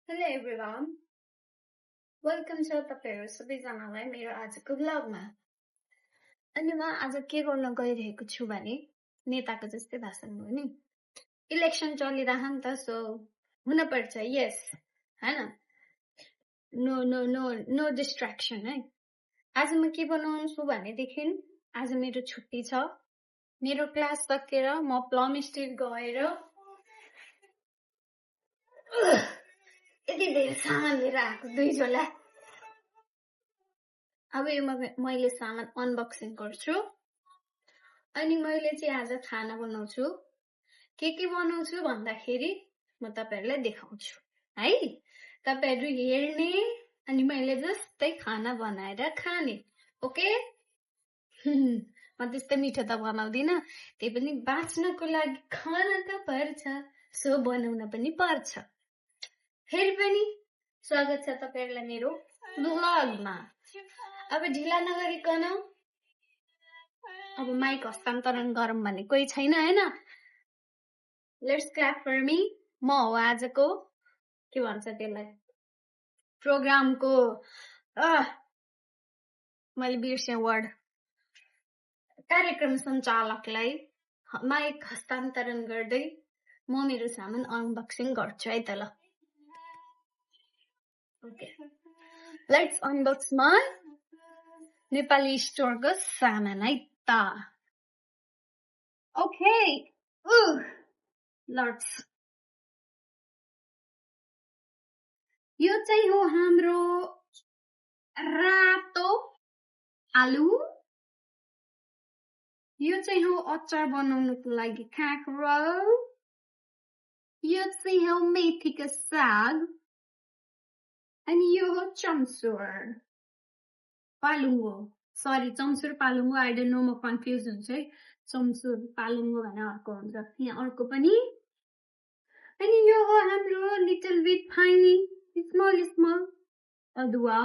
Hello everyone. Welcome to तपाईहरु सबैजनालाई मेरो आजको भ्लगमा। अनि म आज के गर्न गइरहेको छु भने नेताको जस्तै भाषण हो नि। इलेक्सन चलिरहन्छ नि त सो हुन पर्छ यस हैन। नो डिस्ट्र्याक्सन है। आज म के बनाउँछु भने देखिन आज मेरो छुट्टी छ। मेरो क्लास सकेर म प्लम स्ट्रीट गएर यति धेरै सामान लिएर आएको 2 झोला। अब यो मैले सामान अनबक्सिङ गर्छु अनि मैले चाहिँ आज खाना बनाउँछु। के बनाउँछु भन्दाखेरि म तपाईहरुलाई देखाउँछु है। तपाईहरु हेर्ने अनि मैले जस्तै खाना बनाएर खाने। ओके? म त्यस्तै मिठो त बनाउँदिन, त्यही पनि बाँच्नको लागि खाना त पर्छ, सो बनाउन पनि पर्छ। फेरि पनि स्वागत छ तपाईहरुलाई मेरो भ्लगमा। अब ढिला नगरिकन अब माइक हस्तान्तरण गरौँ भने कोही छैन हैन। Let's clap for me. म हो आजको के भन्छ त्यसलाई प्रोग्रामको मैले बिर्से वर्ड। कार्यक्रम सञ्चालकलाई माइक हस्तान्तरण गर्दै म मेरो सामान अनबक्सिङ गर्छु है त ल। Okay, let's unbox my Nepali स्टोरको सामान है त। Okay, let's. यो चाहिँ हो हाम्रो रातो आलु। यो चाहिँ हो अचार बनाउनको लागि काँक्रो। यो चाहिँ हो मेथीको साग। अनि यो हो चम्सुर पालुङ्गो। सरी, चम्सुर पालुङ्गो आई डोन्ट नो, म कन्फ्युज हुन्छ है। चम्सुर पालुङ्गो भने अर्को हुन्छ, यहाँ अर्को पनि। अनि यो हो हाम्रो लिटल बिट फाइनी स्मल अदुवा।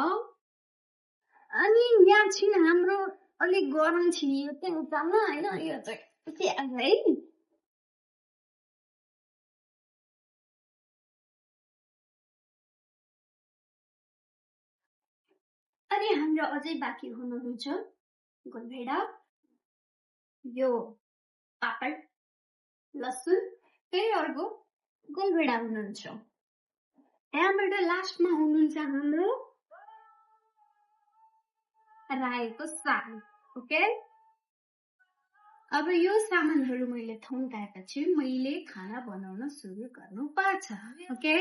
अनि यहाँ चाहिँ हाम्रो अलिक गरम छ यो चाहिँ उचाल्न हैन। यो चाहिँ प्याज है। अनि हाम्रो अझै बाँकी हुनुहुन्छ गोलभेडा, यो पापड, लसुन, फेरि अर्को गोलभेडा हुनुहुन्छ। यहाँबाट लास्टमा हुनुहुन्छ हाम्रो रायोको साग। ओके, अब यो सामानहरू मैले थन्काएपछि मैले खाना बनाउन सुरु गर्नु पर्छ। ओके,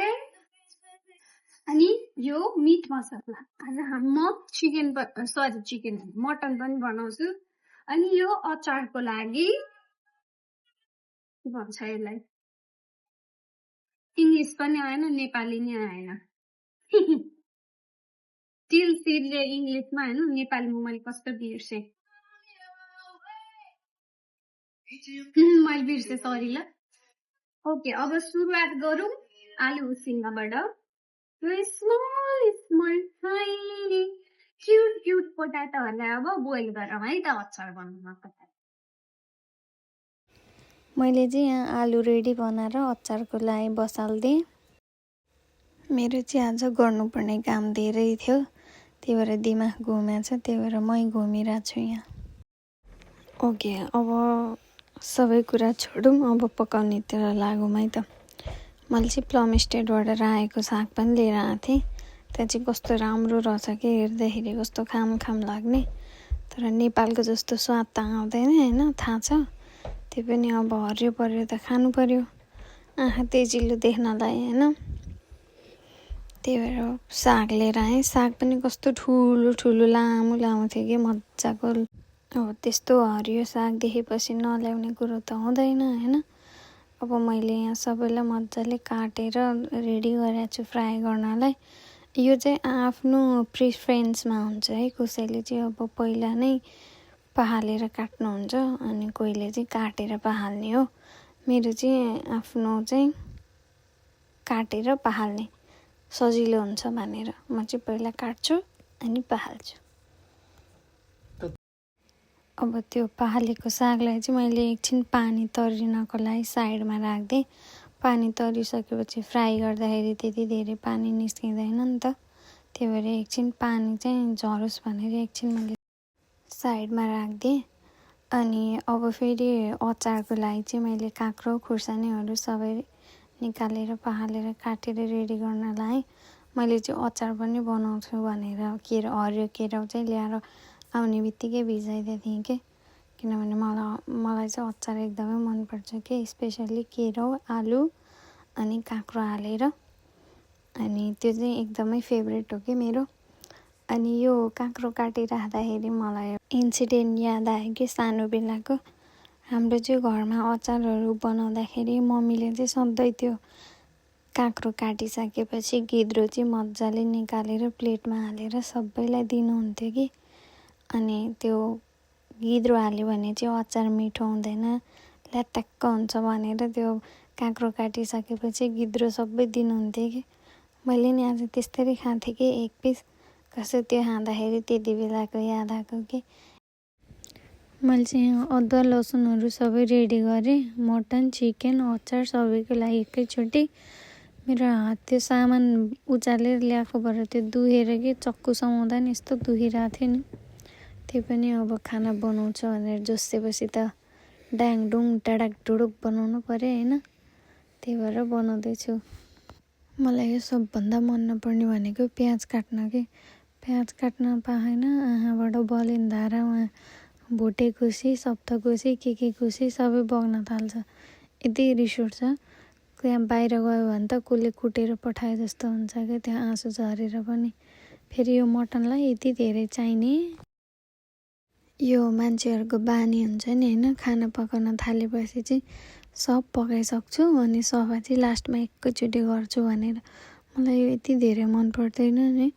अनि यो मिट मसला आज म मटन पनि बनाउँछु। अनि यो अचारको लागि के भन्छ यसलाई, इंग्लिश पनि आएन, नेपाली नि आएन। टिल सिडले इंग्लिशमा हैन, नेपालीमा मैले कस्तो बिर्से। मैले बिर्से, सरी ल। ओके, अब सुरुवात गरौँ आलु उसिन्नबाट। स्मल टाइनी क्यूट पोटाटोहरूलाई अब बोइल गरौँ है त अचार बनाउनको लागि। मैले चाहिँ यहाँ आलु रेडी बनाएर अचारको लागि बसाल्दिएँ। मेरो चाहिँ आज गर्नुपर्ने काम धेरै थियो, त्यही भएर दिमाग घुमेको छ, त्यही भएर मै घुमिरहेको छु यहाँ। ओके, अब सबै कुरा छोडौँ, अब पकाउनेतिर लागौँ है त। मैले चाहिँ प्लम स्टेटबाट रायोको साग पनि लिएर आएको थिएँ। त्यहाँ चाहिँ कस्तो राम्रो रहेछ कि, हेर्दाखेरि कस्तो खाम लाग्ने, तर नेपालको जस्तो स्वाद त आउँदैन हैन, थाहा छ। त्यही पनि अब हरियो पर्यो त खानु पर्यो, आँखा तेजिलो देख्नलाई हैन। त्यही भएर साग लिएर आएँ। साग पनि कस्तो ठुलो लामो थियो कि मजाको। अब त्यस्तो हरियो साग देखेपछि नल्याउने कुरो त हुँदैन हैन। अब मैले यहाँ सबैलाई मजाले काटेर रेडी गरेको छु फ्राई गर्नलाई। यो चाहिँ आफ्नो प्रिफरेन्समा हुन्छ है, कसैले चाहिँ अब पहिला नै पहालेर काट्नुहुन्छ अनि कोहीले चाहिँ काटेर पहाल्ने हो। मेरो चाहिँ आफ्नो चाहिँ काटेर पहाल्ने सजिलो हुन्छ भनेर म चाहिँ पहिला काट्छु अनि पहाल्छु। अब त्यो पहालेको सागलाई चाहिँ मैले एकछिन पानी तरिनको लागि साइडमा राख्दिएँ। पानी तरिसकेपछि फ्राई गर्दाखेरि त्यति धेरै पानी निस्किँदैन नि त, त्यही भएर एकछिन पानी चाहिँ झरोस् भनेर एकछिन मैले साइडमा राखिदिएँ। अनि अब फेरि अचारको लागि चाहिँ मैले काँक्रो खुर्सानीहरू सबै निकालेर पखालेर काटेर रेडी गर्न लाएँ। मैले चाहिँ अचार पनि बनाउँछु भनेर हरियो केराउ चाहिँ ल्याएर आउने बित्तिकै भिजाइदिएको थिएँ कि, किनभने मलाई चाहिँ अचार एकदमै मनपर्छ कि, स्पेसल्ली केराउ आलु अनि काँक्रो हालेर। अनि त्यो चाहिँ एकदमै फेभरेट हो कि मेरो। अनि यो काँक्रो काटिराख्दाखेरि मलाई इन्सिडेन्ट याद आयो कि सानो बेलाको। हाम्रो चाहिँ घरमा अचारहरू बनाउँदाखेरि मम्मीले चाहिँ सधैँ त्यो काँक्रो काटिसकेपछि गिद्रो चाहिँ मजाले निकालेर प्लेटमा हालेर सबैलाई दिनुहुन्थ्यो कि। अनि त्यो गिद्रो हाल्यो भने चाहिँ अचार मिठो हुँदैन, ल्याटक्क हुन्छ भनेर त्यो काँक्रो काटिसकेपछि गिद्रो सबै दिनुहुन्थ्यो कि। मैले नि आज त्यस्तरी खान्थेँ कि एक पिस, कसो त्यो खाँदाखेरि त्यति बेलाको याद आएको कि। मैले चाहिँ अदुवा लसुनहरू सबै रेडी गरेँ, मटन चिकन अचार सबैको लागि एकैचोटि। मेरो हात त्यो सामान उचालेर ल्याएको भएर त्यो दुखेर कि चक्कु समाउँदा नि यस्तो दुखिरहेको थियो नि। त्यही पनि अब खाना बनाउँछ भनेर जोसेपछि त डाङडुङ डाडाक डुडुक बनाउनु पऱ्यो होइन, त्यही भएर बनाउँदैछु। मलाई यो सबभन्दा मन नपर्ने भनेको प्याज काट्न कि। प्याज काट्न पाएन, आँखाबाट बलिन धारा, उहाँ भोटेकुसी सप्तकुसी के कुसी सबै बग्न थाल्छ। यति रिस उठ्छ, त्यहाँ बाहिर गयो भने त कसले कुटेर पठाए जस्तो हुन्छ क्या, त्यहाँ आँसु झरेर पनि। फेरि यो मटनलाई यति धेरै चाहिने, यो मान्छेहरूको बानी हुन्छ नि होइन, खाना पकाउन थालेपछि चाहिँ सब पकाइसक्छु अनि सफा चाहिँ लास्टमा एकैचोटि गर्छु भनेर। मलाई यो यति धेरै मन पर्दैन नि।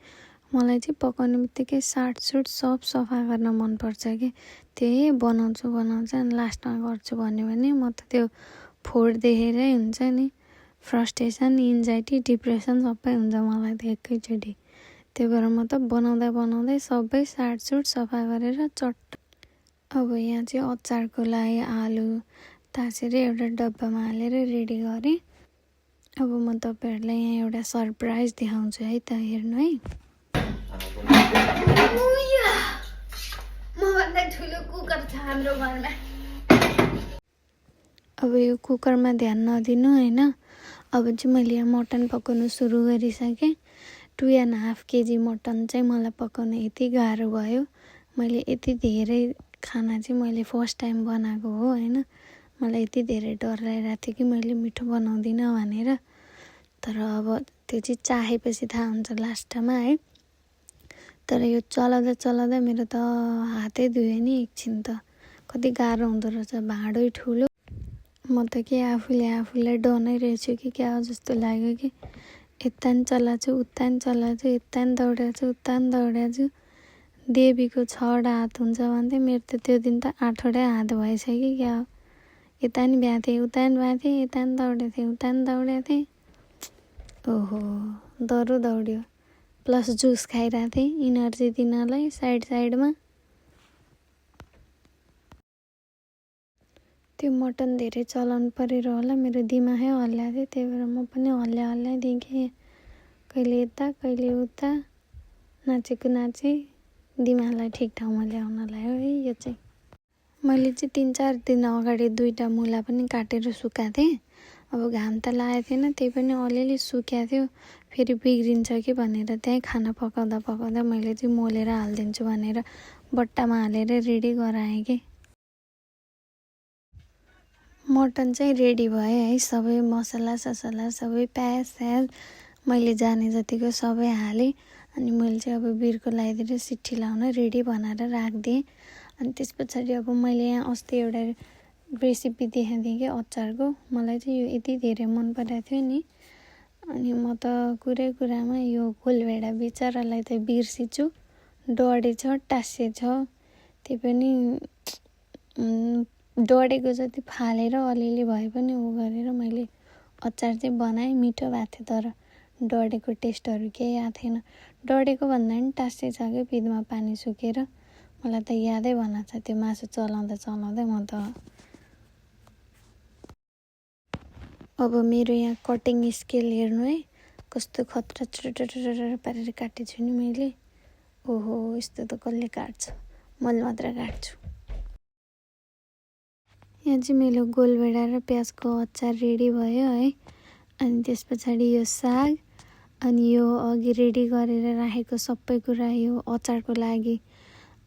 मलाई चाहिँ पकाउने बित्तिकै साटसुट सब सफा गर्न मनपर्छ कि। त्यही बनाउँछु अनि लास्टमा गर्छु भन्यो भने म त त्यो फोहोर देखेरै हुन्छ नि, फ्रस्ट्रेसन एन्जाइटी डिप्रेसन सबै हुन्छ मलाई त एकैचोटि। त्यही भएर म त बनाउँदै सबै साटसुट सफा गरेर चट्ट। अब यहाँ चाहिँ अचारको लागि आलु ताछेर एउटा डब्बामा हालेर रेडी गरेँ। अब म तपाईँहरूलाई यहाँ एउटा सरप्राइज देखाउँछु है त, हेर्नु है। मभन्दा ठुलो कुकर छ हाम्रो घरमा। अब यो कुकरमा ध्यान नदिनु होइन। अब चाहिँ मैले यहाँ मटन पकाउनु सुरु गरिसकेँ। 2.5 केजी मटन चाहिँ मलाई पकाउन यति गाह्रो भयो। मैले यति धेरै खाना चाहिँ मैले फर्स्ट टाइम बनाएको हो होइन। मलाई यति धेरै डर लागिरहेको थियो कि मैले मिठो बनाउँदिनँ भनेर। तर अब त्यो चाहिँ चाहेपछि थाहा हुन्छ लास्टमा है। तर यो चलाउँदा मेरो त हातै धुयो नि एकछिन त। कति गाह्रो हुँदो रहेछ, भाँडै ठुलो। म त के आफूलाई डराइ रहेछु कि क्या हो जस्तो लाग्यो कि। यता नि चलाएको छु उता नि चलाएको छु, यता नि दौडेको छु उता नि दौडेको छु। देवीको 6वटा हात हुन्छ भन्थे, मेरो त त्यो दिन त 8वटै हात भएछ कि क्या हो। यता नि भ्याएको थिएँ उता नि भ्याएको थिएँ, यता नि दौडेको थिएँ उता नि दौडेको थिएँ। ओहो डह्रो दौड्यो। प्लस जुस खाइरहेको थिएँ इनर्जी दिनलाई साइडमा। त्यो मटन धेरै चलाउनु परेर होला मेरो दिमागै हल्लाएको थियो, त्यही भएर म पनि हल्लाइदिएँ कि। कहिले यता कहिले उता नाचेको नाचेँ, दिमागलाई ठिक ठाउँमा ल्याउनलाई हो है यो चाहिँ। मैले चाहिँ 3-4 दिन अगाडि 2टा मुला पनि काटेर सुकाएको थिएँ। अब घाम त लागेको थिएन, त्यही पनि अलिअलि सुक्या थियो। फेरि बिग्रिन्छ कि भनेर त्यहीँ खाना पकाउँदा मैले चाहिँ मोलेर हालिदिन्छु भनेर बट्टामा हालेर रेडी गराएँ कि। मटन चाहिँ रेडी भयो है, सबै मसला ससला सबै प्याज मैले जाने जतिको सबै हालेँ। अनि मैले चाहिँ अब बिर्को लगाइदिएर सिट्ठी लाउन रेडी बनाएर राखिदिएँ। अनि त्यस पछाडि अब मैले यहाँ अस्ति एउटा रेसिपी देखाएको थिएँ कि अचारको, मलाई चाहिँ यो यति धेरै मन परेको थियो नि। अनि म त कुरामा यो गोलभेडा बिचरालाई त बिर्सिछु, डढेछ टाँसेछ। त्यही पनि डढेको जति फालेर अलिअलि भए पनि उ गरेर मैले अचार चाहिँ बनाएँ। मिठो भएको थियो, तर डढेको टेस्टहरू केही याद थिएन। डढेको भन्दा पनि टाँसेछ क्या पिठमा पानी सुकेर। मलाई त यादै भएन छ त्यो मासु चलाउँदै म त। अब मेरो यहाँ कटिङ स्केल हेर्नु है, कस्तो खतरा चुटुटुटुटु पारेर काटेछु नि मैले। ओहो, यस्तो त कसले काट्छ, मैले मात्र काट्छु। यहाँ चाहिँ मेरो गोलभेडा र प्याजको अचार रेडी भयो है। अनि त्यस पछाडि यो साग, अनि यो अघि रेडी गरेर राखेको सबै कुरा यो अचारको लागि।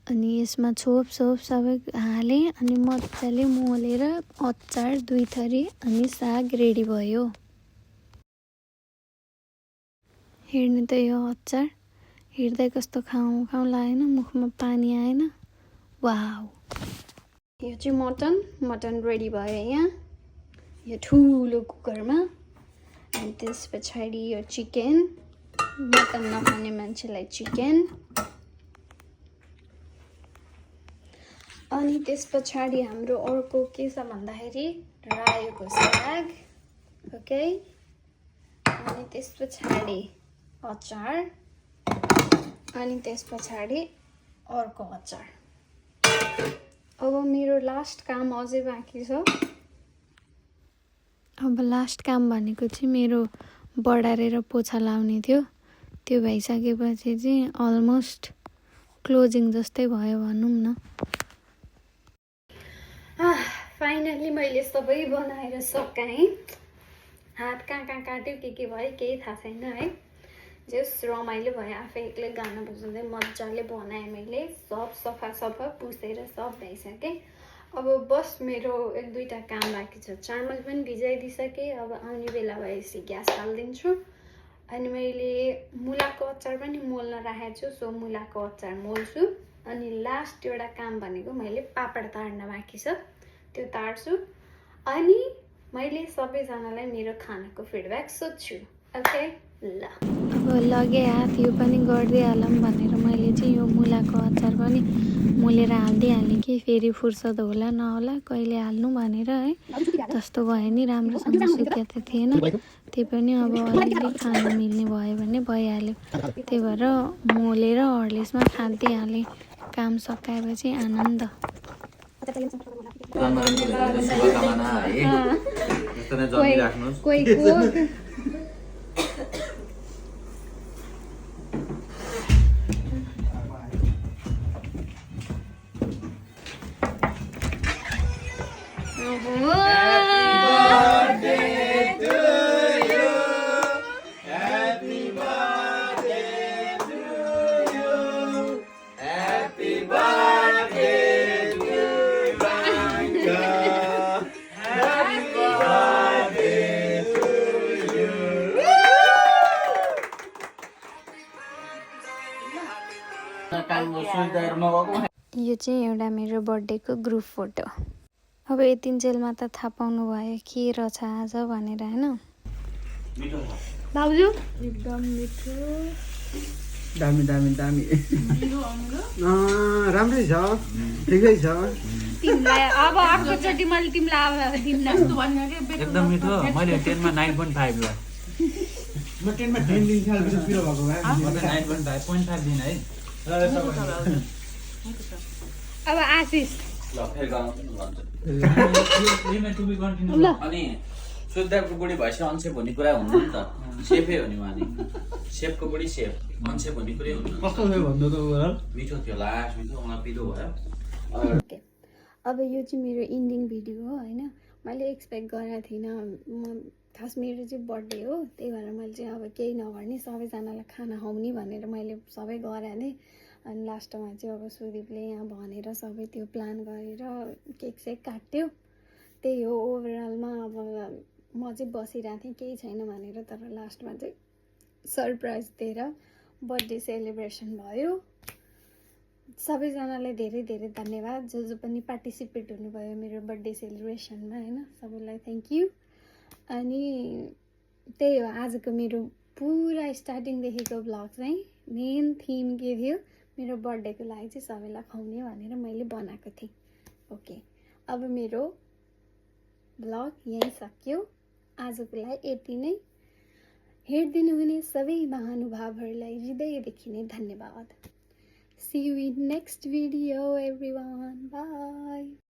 अनि यसमा छोप सबै हालेँ अनि मजाले मोलेर अचार 2 थरी अनि साग रेडी भयो। हेर्नु त यो अचार, हेर्दै कस्तो खाउँ खाउँ लागेन, मुखमा पानी आएन। वाउ, यो चाहिँ मटन रेडी भयो यहाँ यो ठुलो कुकरमा। अनि त्यस पछाडि यो चिकन, मटन नखाने मान्छेलाई चिकन। अनि त्यस पछाडि हाम्रो अर्को के छ भन्दाखेरि रायोको साग। ओके, अनि त्यस पछाडि अचार, अनि त्यस पछाडि अर्को अचार। अब मेरो लास्ट काम अझै बाँकी छ। अब लास्ट काम भनेको चाहिँ मेरो बढारेर पोछा लाउने थियो। त्यो भइसकेपछि चाहिँ अलमोस्ट क्लोजिङ जस्तै भयो भनौँ न। फाइनली मैले सबै बनाएर सकाएँ। हात कहाँ काट्यो के भयो केही थाहा छैन है। जस रमाइलो भयो, आफै एक्लै गाना बजाउँदै मजाले बनाएँ मैले। सब सफा पुसेर सब भइसकेँ। अब बस मेरो 1-2टा काम बाँकी छ। चामल पनि भिजाइदिइसकेँ। अब आउने बेला भएपछि ग्यास हालिदिन्छु। अनि मैले मुलाको अचार पनि मोल्न राखेको छु, सो मुलाको अचार मोल्छु। अनि लास्ट एउटा काम भनेको मैले पापड तार्न बाँकी छ, त्यो तार्छु। अनि मैले सबैजनालाई मेरो खानाको फिडब्याक सोध्छु। ओके, ल अब लगे हात यो पनि गरिदिइहालौँ भनेर मैले चाहिँ यो मुलाको अचार पनि मोलेर हालिदिइहालेँ कि फेरि फुर्सद होला नहोला कहिले हाल्नु भनेर है। जस्तो भयो नि, राम्रोसँग सुकेको त थिएन, त्यही पनि अब अलिअलि खानु मिल्ने भयो भने भइहाल्यो। त्यही भएर मोलेर हर्लिक्समा खाँदिहालेँ। काम सकाएपछि आनन्द। यो चाहिँ एउटा मेरो बर्थडेको ग्रुप फोटो। अब यतिन्जेलमा त थाहा पाउनु भयो के रहेछ आज भनेर होइन। भाउजू एकदम मिठो, दामी राम्रै छ, ठिकै छ। तिमीलाई अब अर्कोचोटि मैले तिमीलाई एकदम मिठो। मैले 10 मा 9.5 ल, म 10 मा 10 दिन साल पछि पिरो भएको भए म त 9.5 दिन है। अब आशिष ल फेरि गराउँछु नि भन्छ। ल अनि सुधारको बुढी भएपछि अनसेप हुने कुरा हुनु नि त, सेफै हो नि उहाँ नि। सेफको बुढी सेफ, अनसेप हुने कुरै हुनु। कस्तो थियो भन्नु त ओभरअल मिठो थियो, लास्ट मिठो, मलाई पिरो भयो। अब यो चाहिँ मेरो इन्डिङ भिडियो हो होइन। मैले एक्सपेक्ट गरेको थिइनँ। खास मेरो चाहिँ बर्थडे हो, त्यही भएर मैले चाहिँ अब केही नगर्ने, सबैजनालाई खाना खुवाउने भनेर मैले सबै गरेको थिएँ। अनि लास्टमा चाहिँ अब सुदीपले यहाँ भनेर सबै त्यो प्लान गरेर केक सेक काट्यो। त्यही हो ओभरअलमा। अब म चाहिँ बसिरहेको थिएँ केही छैन भनेर, तर लास्टमा चाहिँ सरप्राइज दिएर बर्थडे सेलिब्रेसन भयो। सबैजनालाई धेरै धेरै धन्यवाद, जो पनि पार्टिसिपेट हुनुभयो मेरो बर्थडे सेलिब्रेसनमा होइन। सबैलाई थ्याङ्क यू। अनि त्यही हो आजको मेरो पुरा स्टार्टिङदेखिको ब्लग चाहिँ मेन थिम के थियो, मेरो बर्थडेको लागि चाहिँ सबैलाई खुवाउने भनेर मैले बनाएको थिएँ। ओके, अब मेरो ब्लग यहीँ सक्यो। आजको लागि यति नै। हेरिदिनु हुने सबै महानुभावहरूलाई हृदयदेखि नै धन्यवाद। See you in next video everyone. Bye.